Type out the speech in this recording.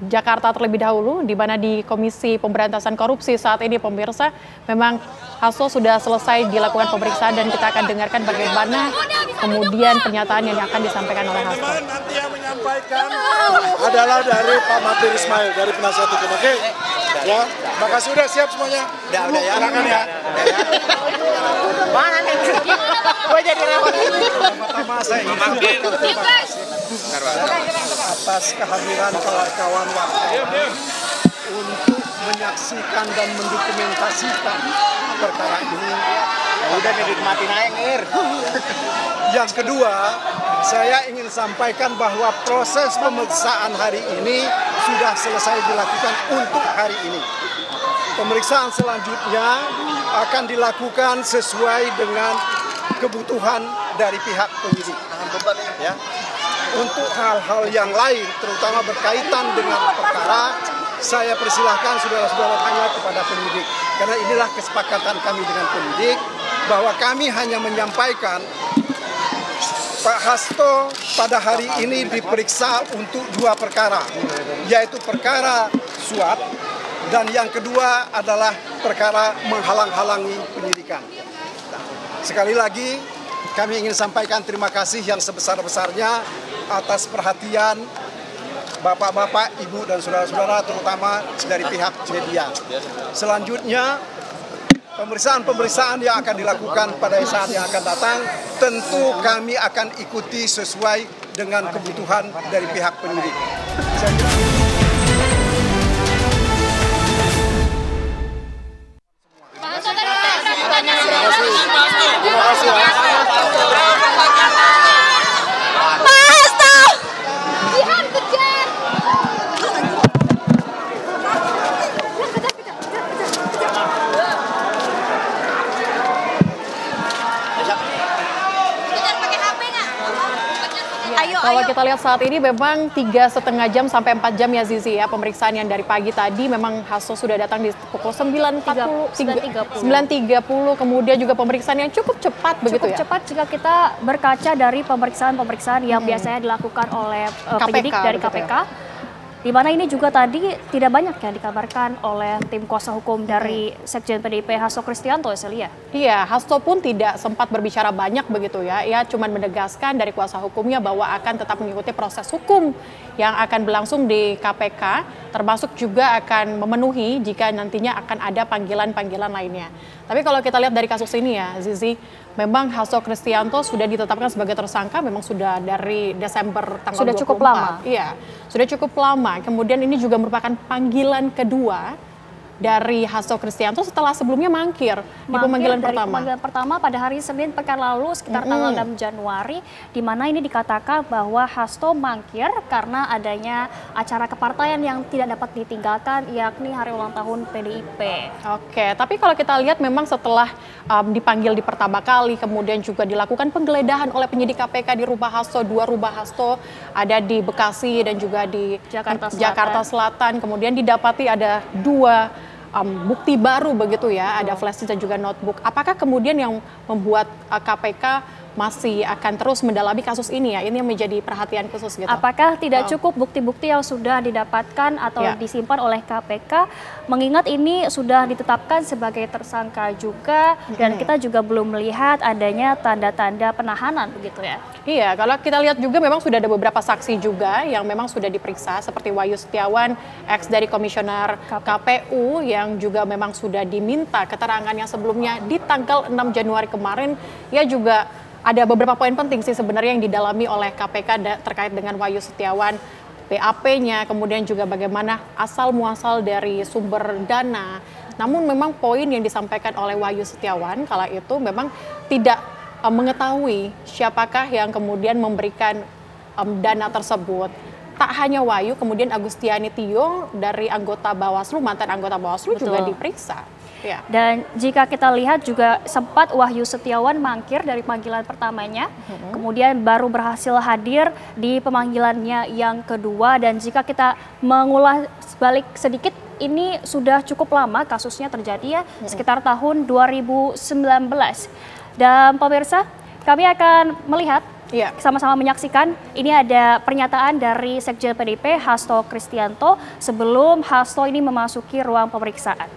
Jakarta terlebih dahulu, di mana di Komisi Pemberantasan Korupsi saat ini pemirsa, memang Hasto sudah selesai dilakukan pemeriksaan dan kita akan dengarkan bagaimana kemudian pernyataan yang akan disampaikan oleh Hasto. Nanti yang menyampaikan adalah dari Pak Magdir Ismail, dari penasihat hukum. Oke? Ya, makasih udah siap semuanya. Udah ya. Silakan ya. Mana nih? Gue jadi repot. Pertama saya ingin terima kasih atas kehadiran kawan-kawan wartawan untuk menyaksikan dan mendokumentasikan perkara ini. Udah dinikmatin aja, Ngir. Yang kedua, saya ingin sampaikan bahwa proses pemeriksaan hari ini sudah selesai dilakukan untuk hari ini. Pemeriksaan selanjutnya akan dilakukan sesuai dengan kebutuhan dari pihak penyidik. Ya. Untuk hal-hal yang lain, terutama berkaitan dengan perkara, saya persilahkan saudara-saudara tanya kepada penyidik. Karena inilah kesepakatan kami dengan penyidik, bahwa kami hanya menyampaikan Pak Hasto pada hari ini diperiksa untuk 2 perkara, yaitu perkara suap dan yang kedua adalah perkara menghalang-halangi penyidikan. Sekali lagi, kami ingin sampaikan terima kasih yang sebesar-besarnya atas perhatian Bapak-bapak, Ibu, dan saudara-saudara, terutama dari pihak media. Selanjutnya, pemeriksaan-pemeriksaan yang akan dilakukan pada saat yang akan datang, tentu kami akan ikuti sesuai dengan kebutuhan dari pihak penyidik. Terima kasih. Kalau kita lihat saat ini memang 3,5 jam sampai 4 jam ya Zizi ya pemeriksaan yang dari pagi tadi memang Hasto sudah datang di pukul 9.30 kemudian juga pemeriksaan yang cukup cepat begitu ya. Cukup cepat jika kita berkaca dari pemeriksaan yang biasanya dilakukan oleh penyidik dari KPK. Di mana ini juga tadi tidak banyak yang dikabarkan oleh tim kuasa hukum dari Sekjen PDIP Hasto Kristianto, Celia. Iya, Hasto pun tidak sempat berbicara banyak begitu ya. Ia cuma menegaskan dari kuasa hukumnya bahwa akan tetap mengikuti proses hukum yang akan berlangsung di KPK, termasuk juga akan memenuhi jika nantinya akan ada panggilan-panggilan lainnya. Tapi kalau kita lihat dari kasus ini ya, Zizi, memang Hasto Kristianto sudah ditetapkan sebagai tersangka, memang sudah dari Desember tanggal 24. Sudah cukup lama. Iya, sudah cukup lama. Kemudian ini juga merupakan panggilan kedua dari Hasto Kristianto setelah sebelumnya mangkir di pemanggilan pertama. Pemanggilan pertama pada hari Senin pekan lalu sekitar tanggal 6 Januari, di mana ini dikatakan bahwa Hasto mangkir karena adanya acara kepartaian yang tidak dapat ditinggalkan, yakni hari ulang tahun PDIP. Oke, tapi kalau kita lihat memang setelah dipanggil di pertama kali, kemudian juga dilakukan penggeledahan oleh penyidik KPK di rumah Hasto, 2 rumah Hasto, ada di Bekasi dan juga di Jakarta Selatan. Kemudian didapati ada 2 bukti baru begitu ya, ada flash disk dan juga notebook. Apakah kemudian yang membuat KPK masih akan terus mendalami kasus ini ya? Ini yang menjadi perhatian khusus gitu. Apakah tidak cukup bukti-bukti yang sudah didapatkan atau disimpan oleh KPK, mengingat ini sudah ditetapkan sebagai tersangka juga, dan kita juga belum melihat adanya tanda-tanda penahanan begitu ya? Iya, kalau kita lihat juga memang sudah ada beberapa saksi juga yang memang sudah diperiksa, seperti Wahyu Setiawan, ex dari komisioner KPU, yang juga memang sudah diminta keterangan yang sebelumnya di tanggal 6 Januari kemarin. Ia juga ada beberapa poin penting sih sebenarnya yang didalami oleh KPK terkait dengan Wahyu Setiawan, BAP-nya, kemudian juga bagaimana asal-muasal dari sumber dana. Namun memang poin yang disampaikan oleh Wahyu Setiawan kala itu memang tidak mengetahui siapakah yang kemudian memberikan dana tersebut. Tak hanya Wahyu, kemudian Agustiani Tio dari anggota Bawaslu, mantan anggota Bawaslu juga diperiksa. Ya. Dan jika kita lihat juga sempat Wahyu Setiawan mangkir dari panggilan pertamanya, kemudian baru berhasil hadir di pemanggilannya yang kedua. Dan jika kita mengulas balik sedikit, ini sudah cukup lama kasusnya terjadi ya, sekitar tahun 2019. Dan pemirsa, kami akan melihat Iya. Sama-sama menyaksikan, ini ada pernyataan dari Sekjen PDIP Hasto Kristianto sebelum Hasto ini memasuki ruang pemeriksaan.